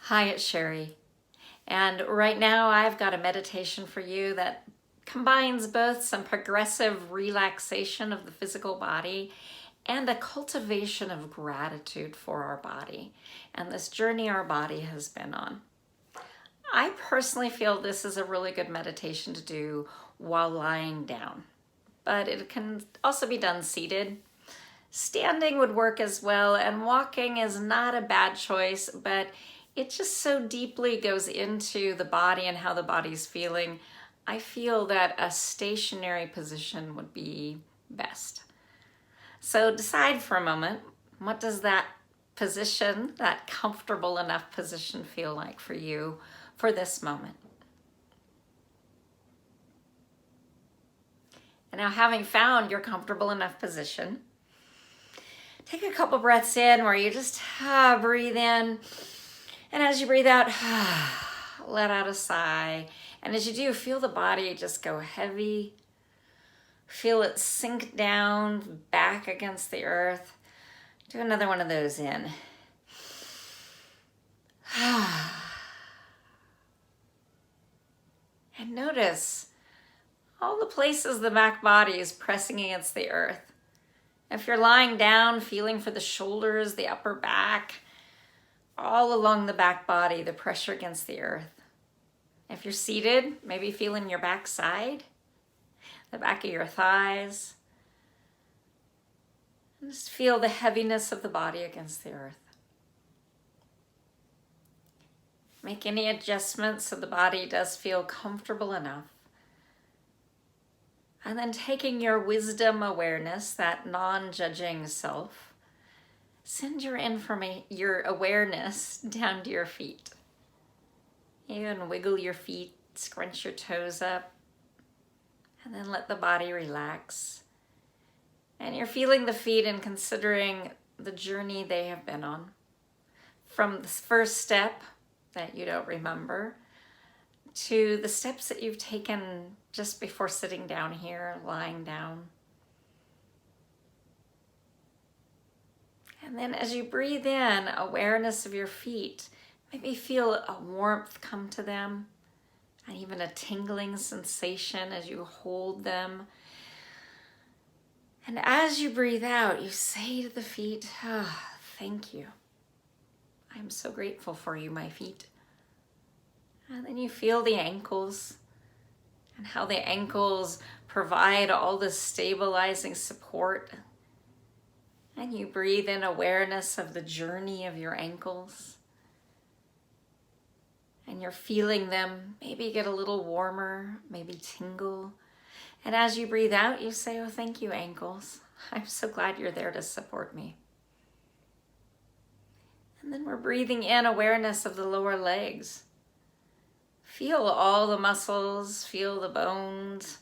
Hi, it's Sherry. And right now I've got a meditation for you that combines both some progressive relaxation of the physical body and a cultivation of gratitude for our body and this journey our body has been on. I personally feel this is a really good meditation to do while lying down, but it can also be done seated. Standing would work as well, and walking is not a bad choice, but it just so deeply goes into the body and how the body's feeling. I feel that a stationary position would be best. So decide for a moment, what does that position, that comfortable enough position, feel like for you for this moment? And now, having found your comfortable enough position, take a couple breaths in where you just breathe in. And as you breathe out, let out a sigh. And as you do, feel the body just go heavy. Feel it sink down back against the earth. Do another one of those in. And notice all the places the back body is pressing against the earth. If you're lying down, feeling for the shoulders, the upper back, all along the back body, the pressure against the earth. If you're seated, maybe feeling your back side, the back of your thighs. And just feel the heaviness of the body against the earth. Make any adjustments so the body does feel comfortable enough. And then taking your wisdom awareness, that non-judging self, send your awareness down to your feet. Even wiggle your feet, scrunch your toes up, and then let the body relax. And you're feeling the feet and considering the journey they have been on. From the first step that you don't remember to the steps that you've taken just before sitting down here, lying down. And then as you breathe in, awareness of your feet, maybe feel a warmth come to them and even a tingling sensation as you hold them. And as you breathe out, you say to the feet, thank you. I'm so grateful for you, my feet. And then you feel the ankles and how the ankles provide all this stabilizing support. And you breathe in awareness of the journey of your ankles. And you're feeling them maybe get a little warmer, maybe tingle. And as you breathe out, you say, oh, thank you, ankles. I'm so glad you're there to support me. And then we're breathing in awareness of the lower legs. Feel all the muscles, feel the bones,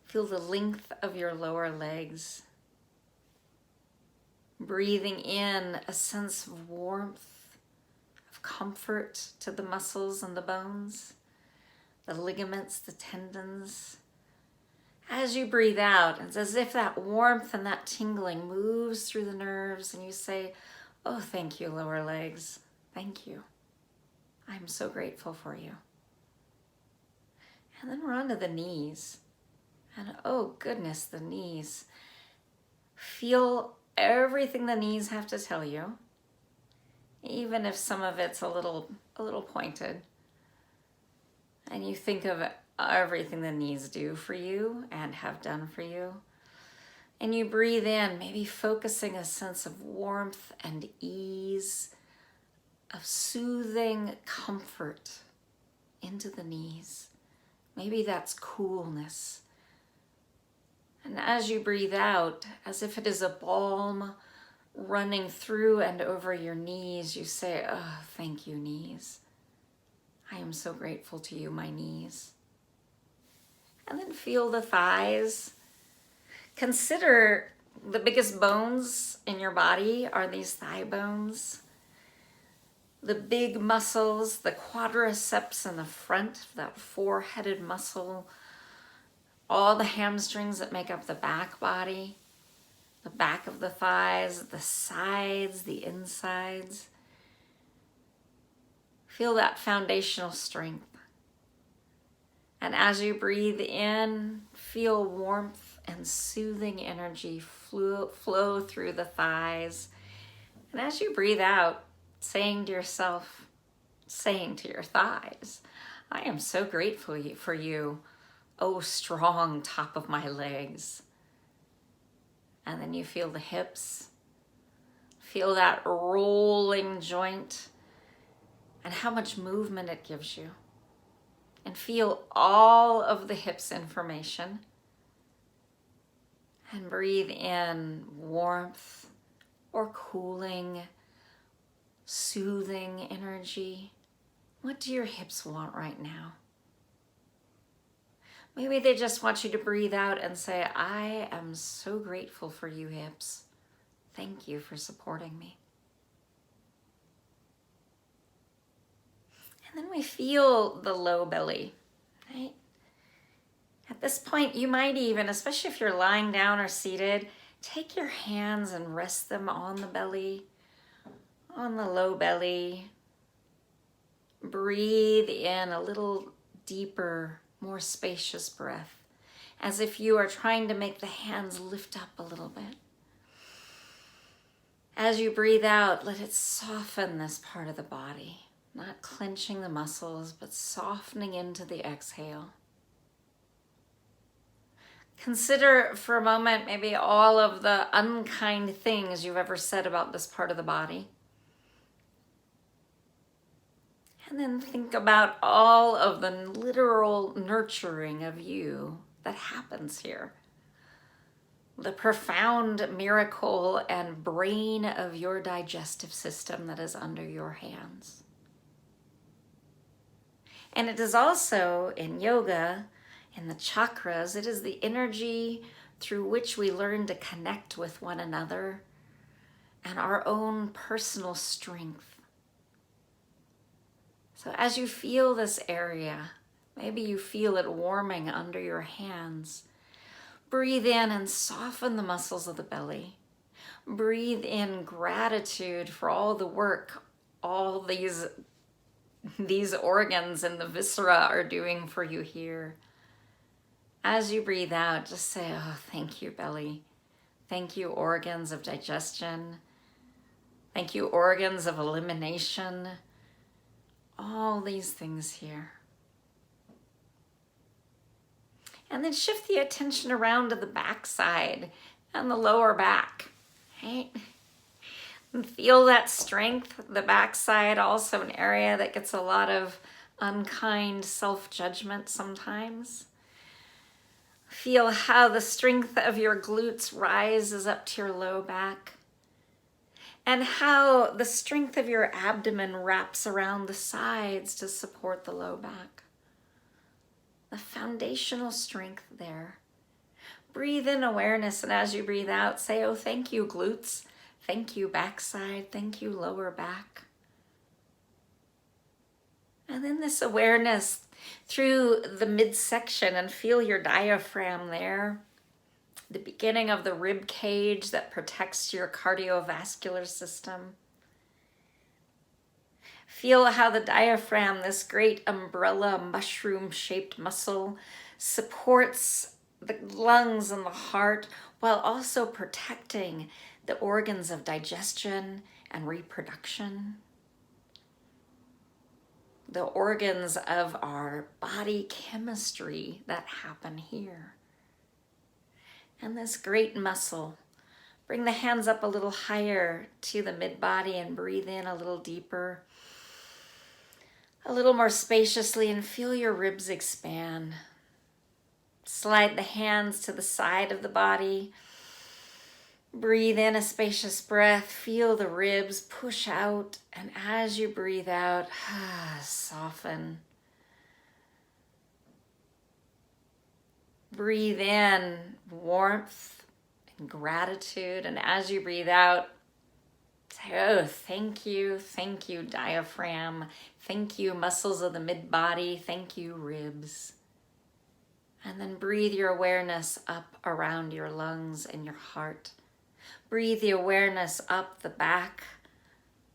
feel the length of your lower legs. Breathing in a sense of warmth, of comfort to the muscles and the bones, the ligaments, the tendons. As you breathe out, it's as if that warmth and that tingling moves through the nerves and you say, oh, thank you, lower legs. Thank you. I'm so grateful for you. And then we're on to the knees. And oh goodness, the knees. Feel everything the knees have to tell you, even if some of it's a little pointed. And you think of everything the knees do for you and have done for you. And you breathe in, maybe focusing a sense of warmth and ease, of soothing comfort into the knees. Maybe that's coolness. And as you breathe out, as if it is a balm running through and over your knees, you say, oh, thank you, knees. I am so grateful to you, my knees. And then feel the thighs. Consider the biggest bones in your body are these thigh bones. The big muscles, the quadriceps in the front, that four-headed muscle, all the hamstrings that make up the back body, the back of the thighs, the sides, the insides. Feel that foundational strength. And as you breathe in, feel warmth and soothing energy flow through the thighs. And as you breathe out, saying to yourself, saying to your thighs, I am so grateful for you, oh strong top of my legs. And then you feel the hips, feel that rolling joint and how much movement it gives you. And feel all of the hips information. And breathe in warmth or cooling, soothing energy. What do your hips want right now? Maybe they just want you to breathe out and say, I am so grateful for you, hips. Thank you for supporting me. And then we feel the low belly, right? At this point, you might even, especially if you're lying down or seated, take your hands and rest them on the belly, on the low belly. Breathe in a little deeper, more spacious breath, as if you are trying to make the hands lift up a little bit. As you breathe out, let it soften this part of the body, not clenching the muscles, but softening into the exhale. Consider for a moment maybe all of the unkind things you've ever said about this part of the body. And then think about all of the literal nurturing of you that happens here. The profound miracle and brain of your digestive system that is under your hands. And it is also in yoga, in the chakras, it is the energy through which we learn to connect with one another and our own personal strength. So as you feel this area, maybe you feel it warming under your hands, breathe in and soften the muscles of the belly. Breathe in gratitude for all the work all these organs and the viscera are doing for you here. As you breathe out, just say, oh, thank you, belly. Thank you, organs of digestion. Thank you, organs of elimination. All these things here. And then shift the attention around to the backside and the lower back, right? And feel that strength. The backside, also an area that gets a lot of unkind self-judgment sometimes. Feel how the strength of your glutes rises up to your low back. And how the strength of your abdomen wraps around the sides to support the low back. The foundational strength there. Breathe in awareness, and as you breathe out, say, oh, thank you, glutes. Thank you, backside. Thank you, lower back. And then this awareness through the midsection, and feel your diaphragm there. The beginning of the rib cage that protects your cardiovascular system. Feel how the diaphragm, this great umbrella mushroom-shaped muscle, supports the lungs and the heart while also protecting the organs of digestion and reproduction. The organs of our body chemistry that happen here. And this great muscle. Bring the hands up a little higher to the mid-body and breathe in a little deeper. A little more spaciously, and feel your ribs expand. Slide the hands to the side of the body. Breathe in a spacious breath. Feel the ribs push out, and as you breathe out, soften. Breathe in warmth and gratitude, and as you breathe out, say, oh, thank you, diaphragm. Thank you, muscles of the mid-body. Thank you, ribs. And then breathe your awareness up around your lungs and your heart. Breathe the awareness up the back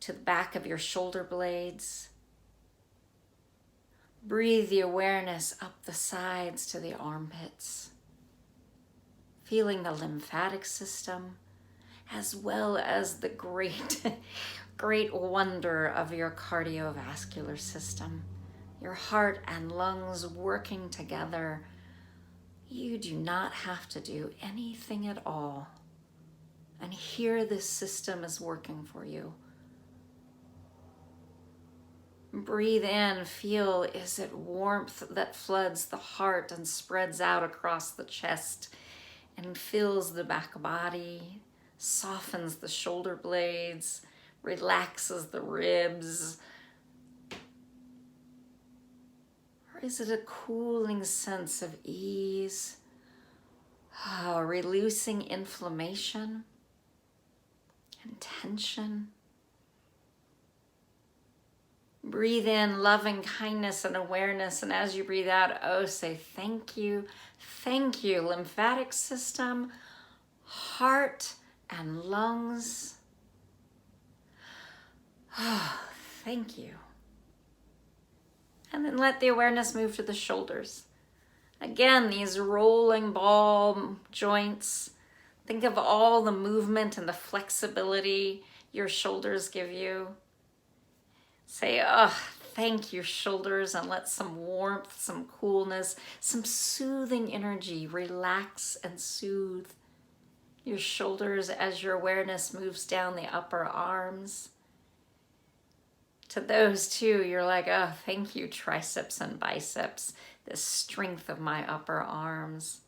to the back of your shoulder blades. Breathe the awareness up the sides to the armpits, feeling the lymphatic system, as well as the great wonder of your cardiovascular system, your heart and lungs working together. You do not have to do anything at all. And here this system is working for you. Breathe in, feel, is it warmth that floods the heart and spreads out across the chest and fills the back body, softens the shoulder blades, relaxes the ribs? Or is it a cooling sense of ease, releasing inflammation and tension? Breathe in loving kindness and awareness, and as you breathe out, say thank you, lymphatic system, heart and lungs. Thank you. And then let the awareness move to the shoulders. Again, these rolling ball joints. Think of all the movement and the flexibility your shoulders give you. Say, thank you, shoulders, and let some warmth, some coolness, some soothing energy relax and soothe your shoulders as your awareness moves down the upper arms. To those two, you're like, thank you, triceps and biceps, the strength of my upper arms.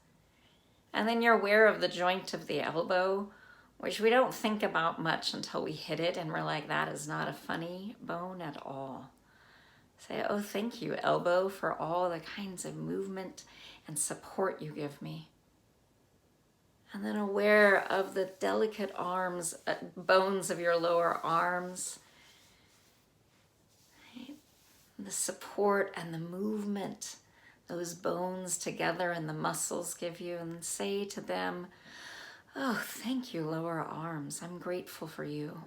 And then you're aware of the joint of the elbow, which we don't think about much until we hit it and we're like, that is not a funny bone at all. Say, thank you, elbow, for all the kinds of movement and support you give me. And then aware of the delicate arms, bones of your lower arms, right? The support and the movement those bones together and the muscles give you, and say to them, thank you, lower arms. I'm grateful for you.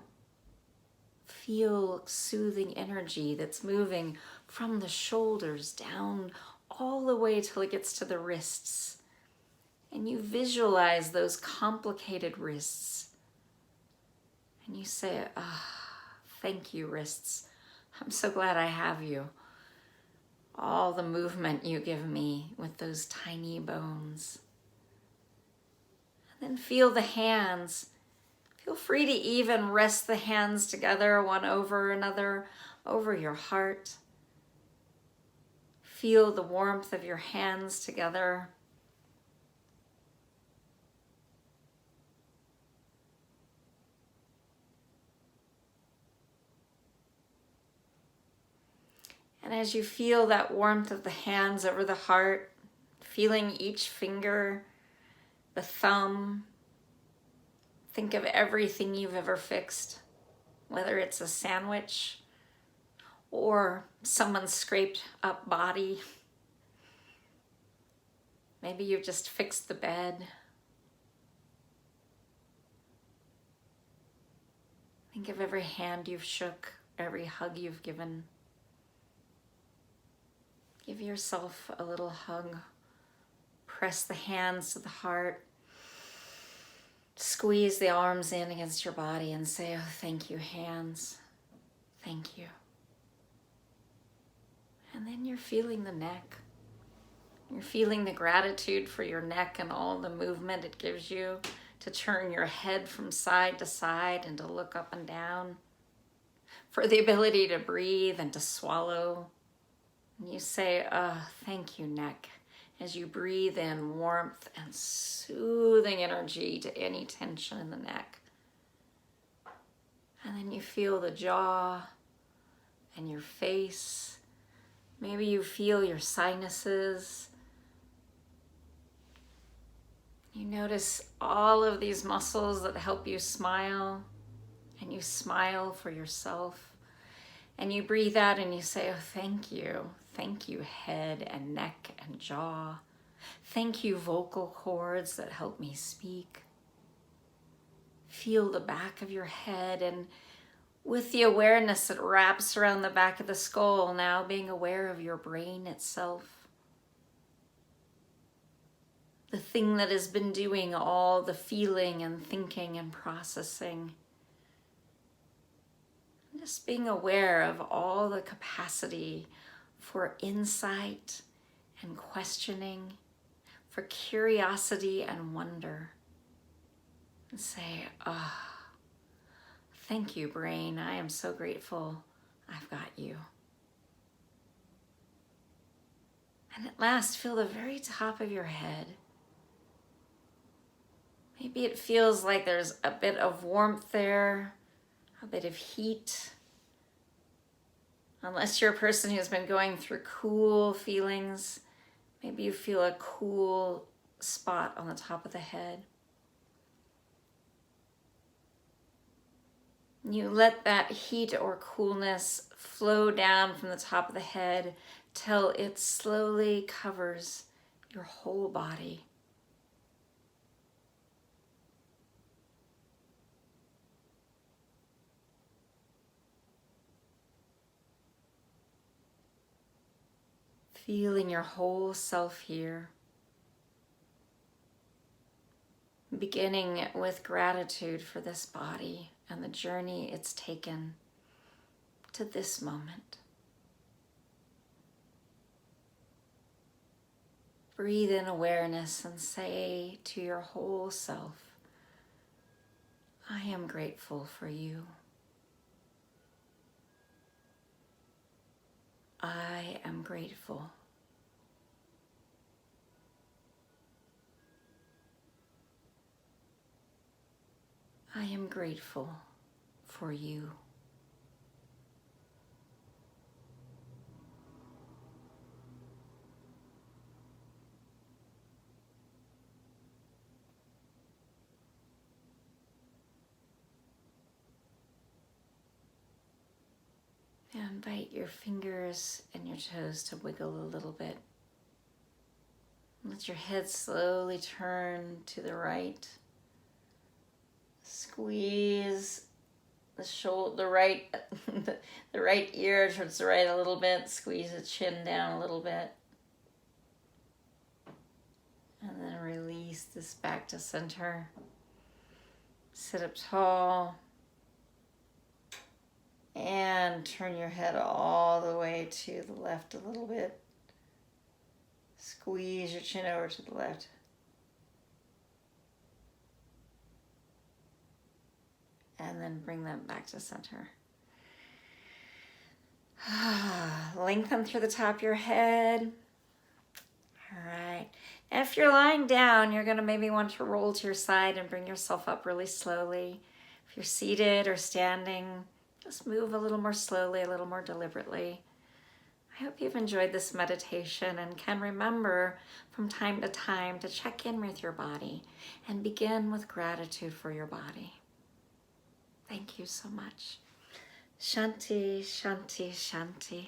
Feel soothing energy that's moving from the shoulders down all the way till it gets to the wrists. And you visualize those complicated wrists. And you say, thank you, wrists. I'm so glad I have you. All the movement you give me with those tiny bones. And then feel the hands. Feel free to even rest the hands together, one over another, over your heart. Feel the warmth of your hands together. And as you feel that warmth of the hands over the heart, feeling each finger, the thumb, think of everything you've ever fixed, whether it's a sandwich or someone's scraped up body. Maybe you've just fixed the bed. Think of every hand you've shook, every hug you've given. Give yourself a little hug. Press the hands to the heart. Squeeze the arms in against your body and say, thank you, hands. Thank you. And then you're feeling the neck. You're feeling the gratitude for your neck and all the movement it gives you to turn your head from side to side and to look up and down. For the ability to breathe and to swallow. And you say, thank you, neck, as you breathe in warmth and soothing energy to any tension in the neck. And then you feel the jaw and your face. Maybe you feel your sinuses. You notice all of these muscles that help you smile, and you smile for yourself. And you breathe out and you say, thank you. Thank you, head and neck and jaw. Thank you, vocal cords that help me speak. Feel the back of your head, and with the awareness that wraps around the back of the skull, now being aware of your brain itself. The thing that has been doing all the feeling and thinking and processing. Just being aware of all the capacity for insight and questioning, for curiosity and wonder. And say, thank you, brain. I am so grateful I've got you. And at last, feel the very top of your head. Maybe it feels like there's a bit of warmth there, a bit of heat. Unless you're a person who's been going through cool feelings, maybe you feel a cool spot on the top of the head. You let that heat or coolness flow down from the top of the head till it slowly covers your whole body. Feeling your whole self here. Beginning with gratitude for this body and the journey it's taken to this moment. Breathe in awareness and say to your whole self, I am grateful for you. I am grateful. I am grateful for you. Now invite your fingers and your toes to wiggle a little bit. Let your head slowly turn to the right. Squeeze the right the right ear towards the right a little bit. Squeeze the chin down a little bit. And then release this back to center. Sit up tall. And turn your head all the way to the left a little bit. Squeeze your chin over to the left. And then bring them back to center. Lengthen through the top of your head. All right. If you're lying down, you're going to maybe want to roll to your side and bring yourself up really slowly. If you're seated or standing, just move a little more slowly, a little more deliberately. I hope you've enjoyed this meditation and can remember from time to time to check in with your body and begin with gratitude for your body. Thank you so much. Shanti, Shanti, Shanti.